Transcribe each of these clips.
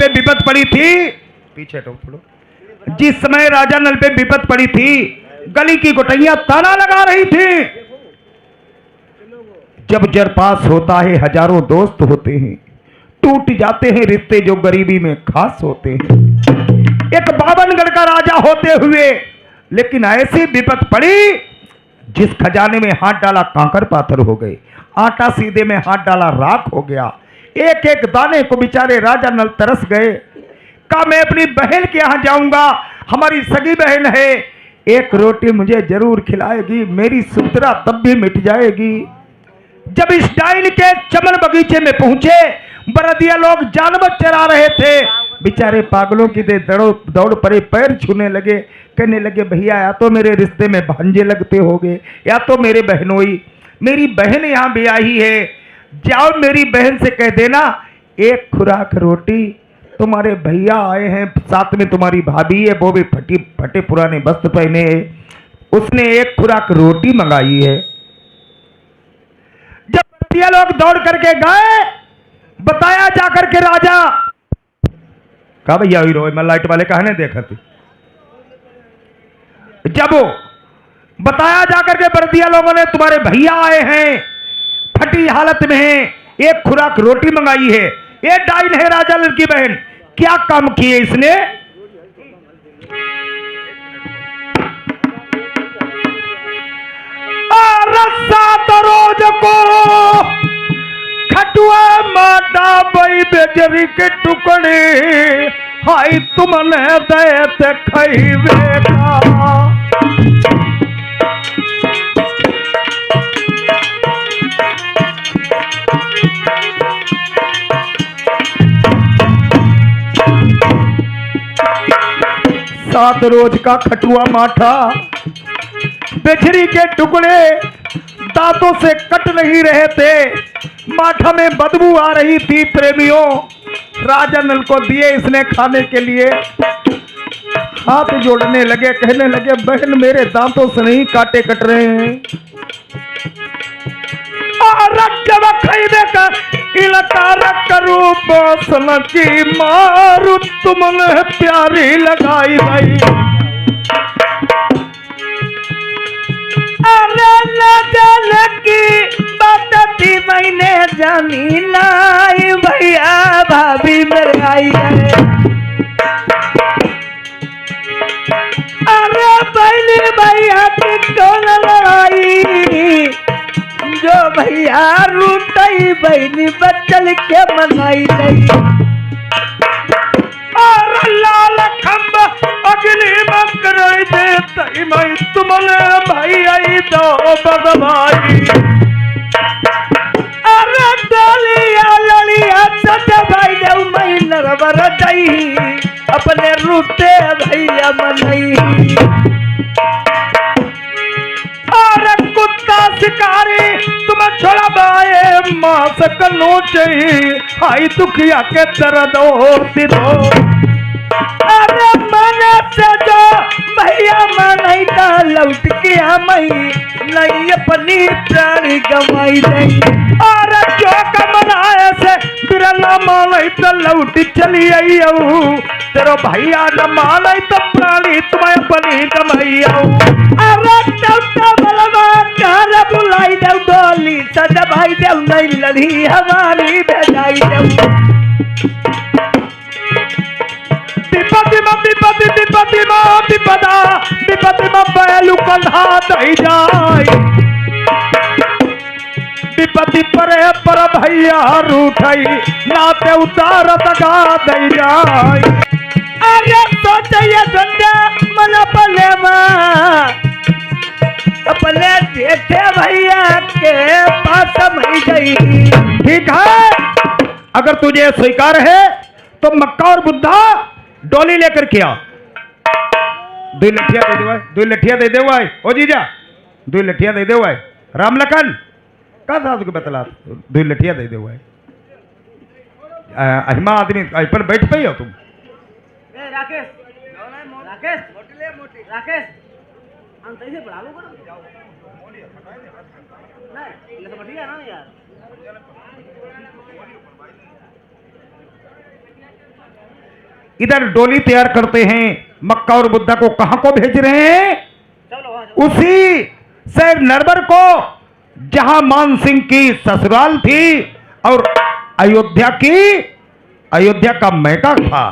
पे विपत पड़ी थी, पीछे थोड़ा, जिस समय राजा नल पे विपत पड़ी थी, गली की गुटैया ताना लगा रही थी। जब जरपास होता है हजारों दोस्त होते हैं, टूट जाते हैं रिश्ते जो गरीबी में खास होते हैं। एक 52 का राजा होते हुए लेकिन ऐसी विपत पड़ी, जिस खजाने में हाथ डाला कांकर पाथर हो गए, आटा सीधे में हाथ डाला राख हो गया। एक एक दाने को बेचारे राजा नल तरस गए। कहा मैं अपनी बहन के यहां जाऊंगा, हमारी सगी बहन है, एक रोटी मुझे जरूर खिलाएगी, मेरी सुतरा तब भी मिट जाएगी। जब इस डाइन के चमन बगीचे में पहुंचे, बरदिया लोग जानवर चरा रहे थे, बेचारे पागलों की दौड़ पड़े, पैर छूने लगे, कहने लगे भैया या तो मेरे रिश्ते में भांजे लगते होगे, या तो मेरे बहनोई, मेरी बहन यहाँ ब्याही है, जाओ मेरी बहन से कह देना एक खुराक रोटी, तुम्हारे भैया आए हैं, साथ में तुम्हारी भाभी है, वो भी फटे पुराने वस्त्र पहने हैं, उसने एक खुराक रोटी मंगाई है। जब बरदिया लोग दौड़ करके गए, बताया जाकर के राजा, कहा भैया हीरो मैं लाइट वाले कहने देखा थी। जब वो बताया जाकर के बरदिया लोगों ने तुम्हारे भैया आए हैं, फटी हालत में हैं, एक खुराक रोटी मंगाई है, ये डाइन है राजा नल की बहन, क्या काम किए इसने? सात रोज को खटुआ माटा बई बेजरी के टुकड़े, हाय तुमने देते खैबे का। सात रोज का खटुआ माठा, बेचरी के टुकड़े दांतों से कट नहीं रहे थे, माठा में बदबू आ रही थी। प्रेमियों राजा नल को दिए इसने खाने के लिए, हाथ जोड़ने लगे, कहने लगे बहन मेरे दांतों से नहीं कांटे कट रहे हैं। की मारू तुमने प्यारी लगाई भाई, अरे न की बात थी मैंने जानी लाई, भैया भाभी मेरे आई है, अरे पहले भैया की कौन लड़ाई, जो भैया रूटई बहनी बचल के मनाई गई, और लाल खंब अगली मकर दे मैं तुमने भाई आई दो बगवाई, अरे डलिया लड़िया सदा भाई दे मैं नरवर दई, अपने रूटे भैया मनई, और कुत्ता शिकारी तुम छोड़ा बाए मांस कनोचे, हाई दुखिया के दर्द होती दो, अरे मने से जो भैया मनई ता लौट के मई नहीं अपनी प्राणी गवाई नहीं, और जो कमनाए से बिरला मानई तो लौट चली आई, तेरो भैया न मानई तो प्राणी तुम्हें अपनी गवाई, अरे चौथा बलवा कार बुलाई दे डोली सदा भाई दे नहीं लड़ी हमारी भेजाई दे, विपति में बैलू कंधा दई जाए, विपति परे पर भैया रूठई नाते उतार दगा दई जाए, अरे सोचिए संध्या मन पले अपने जेठे भैया के पास मई गई। ठीक है, अगर तुझे स्वीकार है तो मक्का और बुद्धा डोली लेकर के आ, दो लठिया दे दे, दो लठिया दे दे, ओ जीजा दो लठिया दे दे, राम लखन का था तुझे बतला, दो लठिया दे दे, अहिमा आदमी पर बैठ पे हो तुम, राकेश राकेश राकेश हम तैसे बढ़ा लो नहीं ये तो बढ़िया ना यार, इधर डोली तैयार करते हैं, मक्का और बुद्धा को कहां को भेज रहे हैं? चलो वहाँ चलो। उसी शहर नरवर को जहां मान सिंह की ससुराल थी और अयोध्या का मैका था।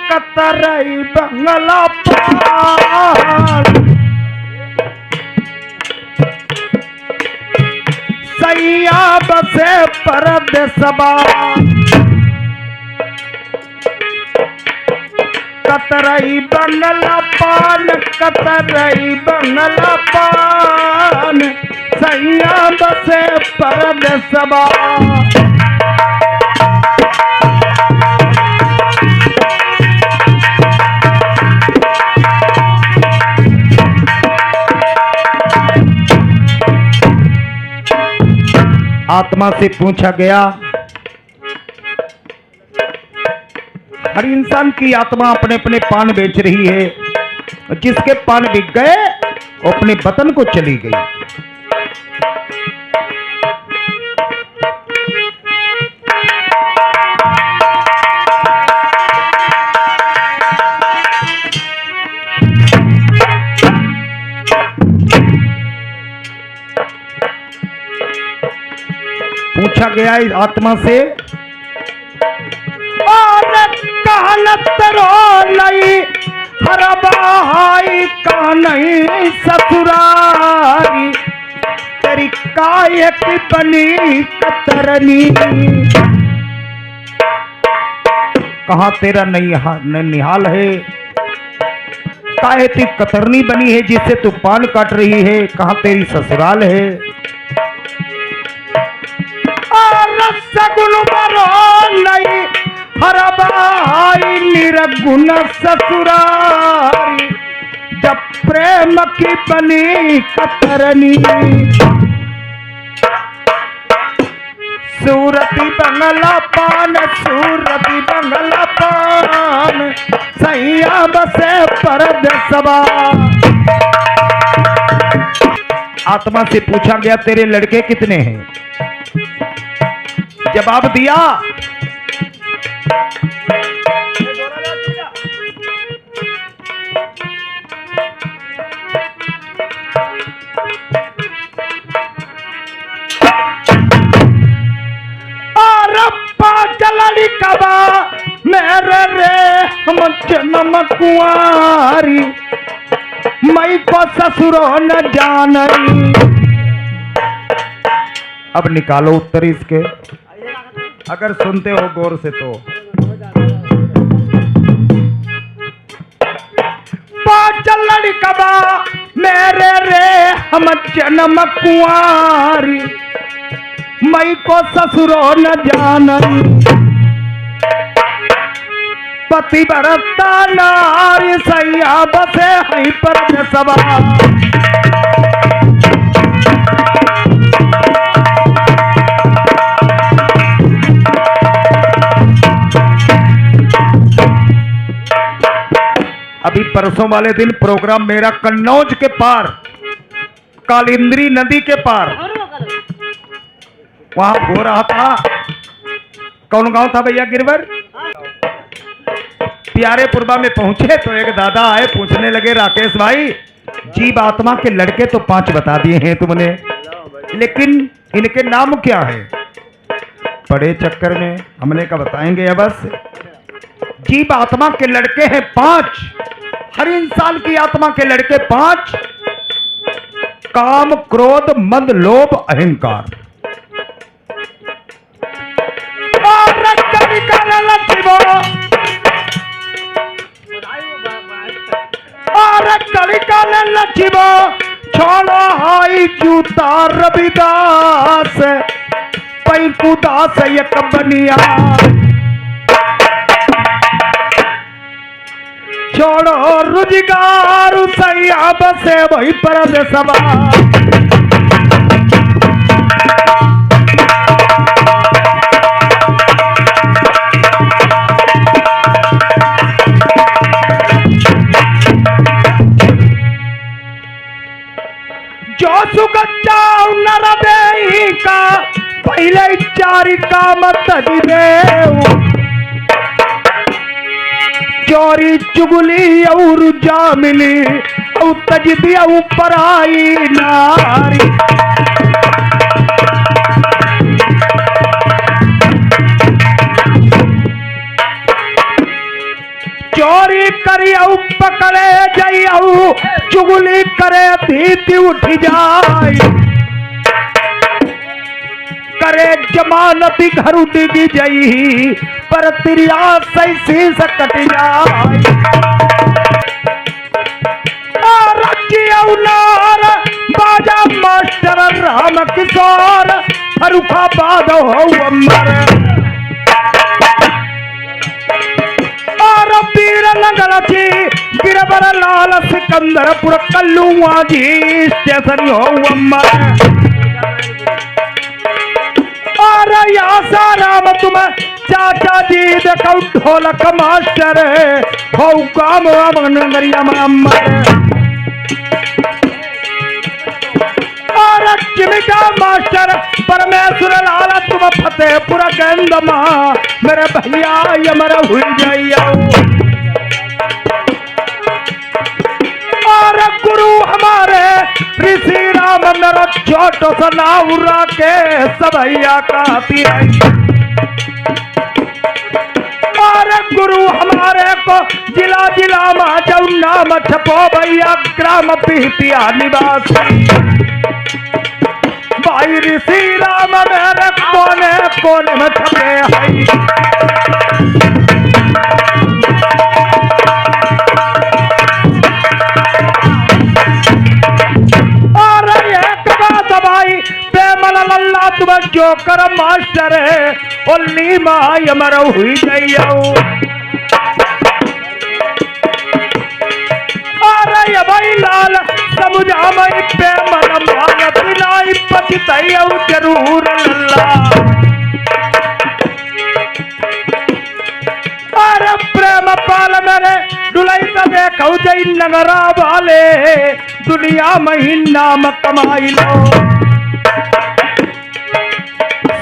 कतरई बंगला पार सैया बसे परदेसबा कतरई बंगला पान कतरई बंगला पान सैया बसे परदेसबा। आत्मा से पूछा गया, हर इंसान की आत्मा अपने अपने पान बेच रही है, जिसके पान बिक गए वो अपने वतन को चली गई। पूछा गया इस आत्मा से, नहीं ससुरारी तेरी काय की बनी कतरनी। कहाँ तेरा निहाल है, काहे ती कतरनी बनी है जिससे तू पान काट रही है, कहाँ तेरी ससुराल है? सगुन नहीं हरबाई निरगुण ससुरारी जब प्रेम की बनी कतरनी। सूरती बंगला पान सूरती बंगला पान सैया बसे परदेसबा। आत्मा से पूछा गया तेरे लड़के कितने हैं? जवाब दिया, चलड़ी कबा मेरे रे जन्म कुआरी मई को ससुरो न जानई। अब निकालो उत्तर इसके, अगर सुनते हो गौर से तो। चलड़ी कबा मेरे रे हम जन्म कुआरी मई को ससुरो न जानई। पति बरता नारी सैया बसे हई परदेसबा। अभी परसों वाले दिन प्रोग्राम मेरा कन्नौज के पार कालिंद्री नदी के पार वहां हो रहा था। कौन गांव था भैया गिरवर? प्यारे पुरबा में पहुंचे तो एक दादा आए, पूछने लगे राकेश भाई जीव आत्मा के लड़के तो 5 बता दिए हैं तुमने, लेकिन इनके नाम क्या है? बड़े चक्कर में हमने का बताएंगे। बस जीव आत्मा के लड़के हैं 5, हर इंसान की आत्मा के लड़के 5, काम क्रोध मद लोभ अहंकार। लचिबो छोड़ो हाई जूता रविदास पैकुदास एक बनिया। छोड़ो रोजगार सैया बसे वही परदेसबा। जाओ नरदेही का पहले चारी काम तजी देव चोरी चुगली और जामिली और तज दिया ऊपर आई नारी चोरी करियऊ पकड़े जइयऊ चुगली करे थी उठ जाए करे जमानती घर उठी जई पर तिरिया सही से कट जाए नार बाजा मास्टर राम किशोर फरुखाबाद हो अमर वीर नगलची गिरबर लाल सिकंदरपुर कल्लुआ जी स्टेशन हो अमर साराम तुम चाचा जी देखो ढोलक मास्टर हो काम नगरिया चिमिटा मास्टर परमेश्वर लाल तुम फतेहपुर गेंदमा मेरे भैया यमर हुई जाइयो और गुरु हमारे ऋषि राम मेरा छोटो सा नाउरा के सबैया का और गुरु हमारे को जिला जिला में जब नाम छपो भैया ग्राम पिहतिया निवासी भाई ऋषि राम मेरे कोने कोने में छपे हैं और एक बात भाई प्रेमल लल्ला तुम जोकर मास्टर है ओली माई अमर हुई जाइयो अरे भाई लाल समुझा मई प्रेमल माया बिनाई पछताइयो जरूर लल्ला अरे प्रेम पाल मेरे दुलई तो देखो जई नगरा वाले दुनिया में ही नाम कमाई लो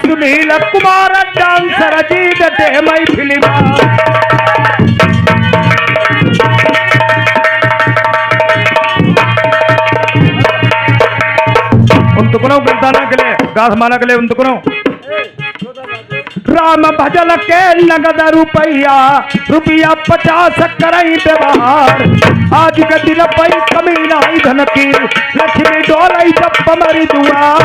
सुनील कुमार डांसर जी दे मई फिल्म उन गलताना के लिए गाथ माला के लिए उन राम भजन के नगद रुपया रुपया 50 करई व्यवहार आज के दिन पई कमी नहीं धन की लक्ष्मी डोलई जब मरी दुआर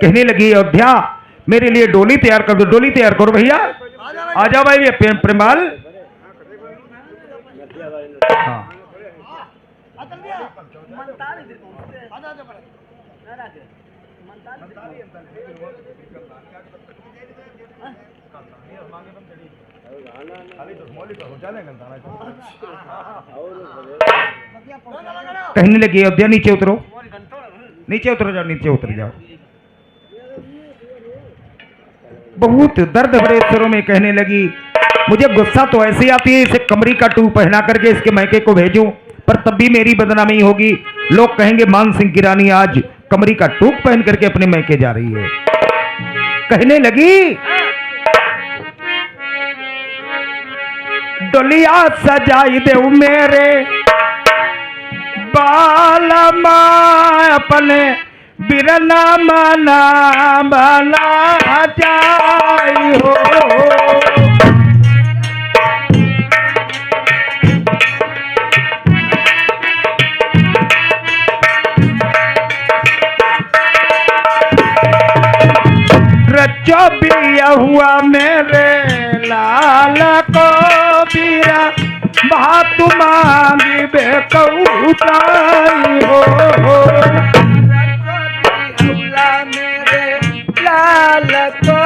कहने लगी अयोध्या मेरे लिए डोली तैयार कर दो डोली तैयार करो भैया आ जाओ भाई प्रेमाल हाँ कहने लगी अयोध्या नीचे उतरो जाओ नीचे उतर जाओ बहुत दर्द भरे स्वरों में कहने लगी मुझे गुस्सा तो ऐसी आती है इसे कमरी का टूप पहना करके इसके मैके को भेजूं पर तब भी मेरी बदनामी होगी लोग कहेंगे मान सिंह की रानी आज कमरी का टूप पहन करके अपने मैके जा रही है कहने लगी डोलिया सजाई दे मेरे बालमा अपने बिरना मना बना जाई हो रचो बिया हुआ मेरे लाल को बीरा बात मांगी बेकौताई हो मेरे लाल को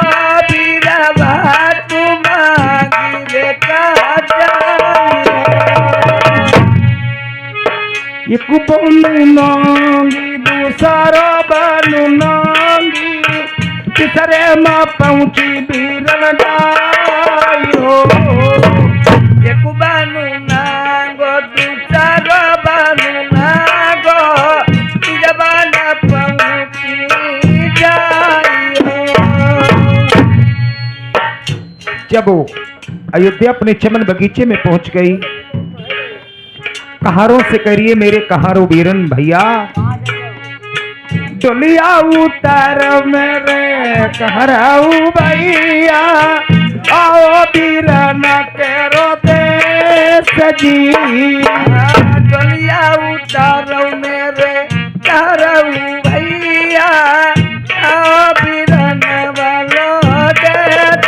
बीरा बात मांगी बेकौताई एक बोलू नांगी दूसरा बोलू नांगी तिसरे माँ पहुंची बीरन डायो। एक बानु नागो दूसरा बानु नागो जबाना पहुंची जाइयो। जब वो अयोध्या अपने चमन बगीचे में पहुंच गई, कहारों से करिए मेरे कहारों बीरन भैया, डोलिया उतार मेरे कहराऊ भैया, आओ बीरन केरो देश जी। डोलिया उतारो मेरे कहराऊ भैया, आओ बीरन वालो देश।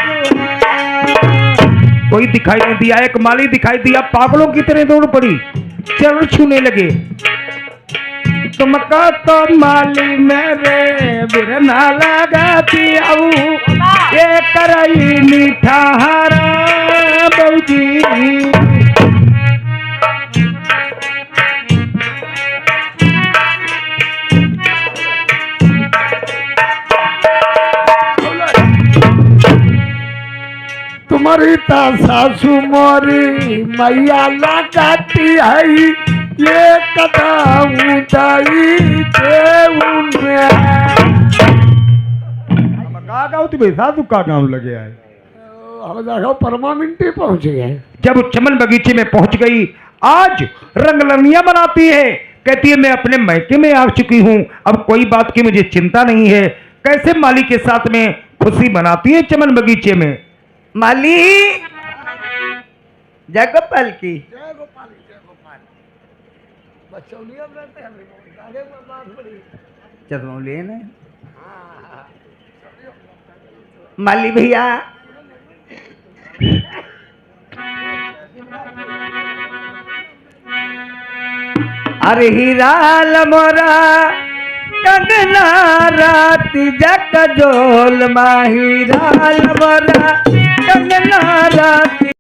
कोई दिखाई नहीं दिया, एक माली दिखाई दिया, पागलों की तरह दौड़ पड़ी, चरण छूने लगे। तुमका तो माली मेरे बिरना लगाती आऊ, ये करई मीठा हरा बऊजी। तुम्हारी ता सासू मोरी मैया लगाती है, ये कदम उठाई देऊन का गाँव थी भाई, साधु का गाँव लगे आए, हम जाकर परमानेंट पहुंच गए। जब चमन बगीचे में पहुंच गई, आज रंगलनिया बनाती है, कहती है मैं अपने मैके में आ चुकी हूँ, अब कोई बात की मुझे चिंता नहीं है। कैसे माली के साथ में खुशी मनाती है चमन बगीचे में। माली जय गोपाल की। चश्मा लिए ना माली भैया। अरे हीराल मोरा कंगना राती जक जोल माही राल मोरा कंगना राती।